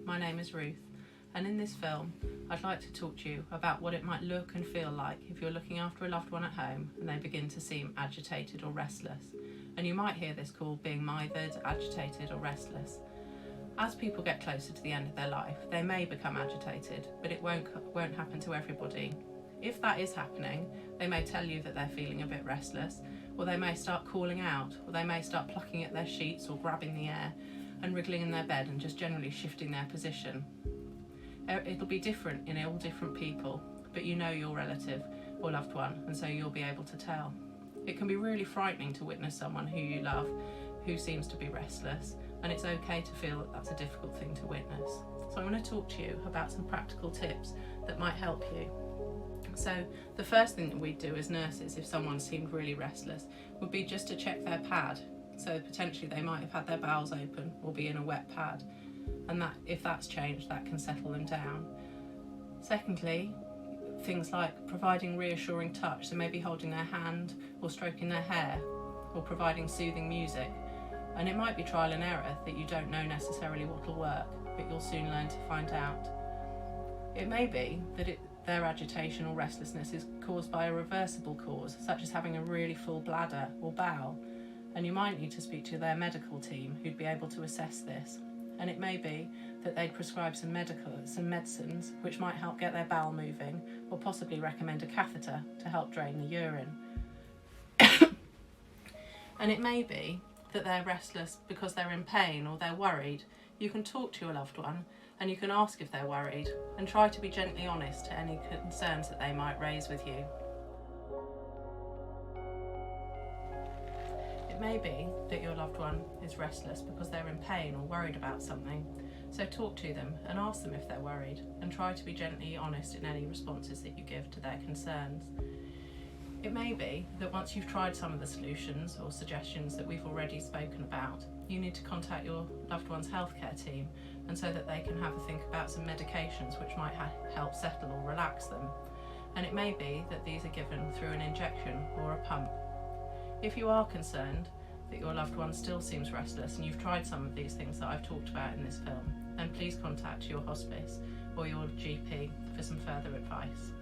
my name is Ruth, and in this film I'd like to talk to you about what it might look and feel like if you're looking after a loved one at home and they begin to seem agitated or restless. And you might hear this called being mithered, agitated or restless. As people get closer to the end of their life, they may become agitated, but it won't happen to everybody. If that is happening, they may tell you that they're feeling a bit restless, or they may start calling out, or they may start plucking at their sheets or grabbing the air and wriggling in their bed and just generally shifting their position. It'll be different in all different people, but you know your relative or loved one, and so you'll be able to tell. It can be really frightening to witness someone who you love who seems to be restless, and it's okay to feel that that's a difficult thing to witness. So I'm going to talk to you about some practical tips that might help you. So the first thing that we'd do as nurses, if someone seemed really restless, would be just to check their pad. So potentially they might have had their bowels open or be in a wet pad, and that if that's changed, that can settle them down. Secondly, things like providing reassuring touch, so maybe holding their hand or stroking their hair or providing soothing music. And it might be trial and error that you don't know necessarily what will work, but you'll soon learn to find out. It may be that their agitation or restlessness is caused by a reversible cause, such as having a really full bladder or bowel, and you might need to speak to their medical team who'd be able to assess this. And it may be that they'd prescribe some medicines which might help get their bowel moving, or possibly recommend a catheter to help drain the urine. And it may be that they're restless because they're in pain or they're worried. You can talk to your loved one and you can ask if they're worried and try to be gently honest to any concerns that they might raise with you. It may be that your loved one is restless because they're in pain or worried about something, so talk to them and ask them if they're worried and try to be gently honest in any responses that you give to their concerns. It may be that once you've tried some of the solutions or suggestions that we've already spoken about, you need to contact your loved one's healthcare team, and so that they can have a think about some medications which might help settle or relax them. And it may be that these are given through an injection or a pump. If you are concerned that your loved one still seems restless and you've tried some of these things that I've talked about in this film, then please contact your hospice or your GP for some further advice.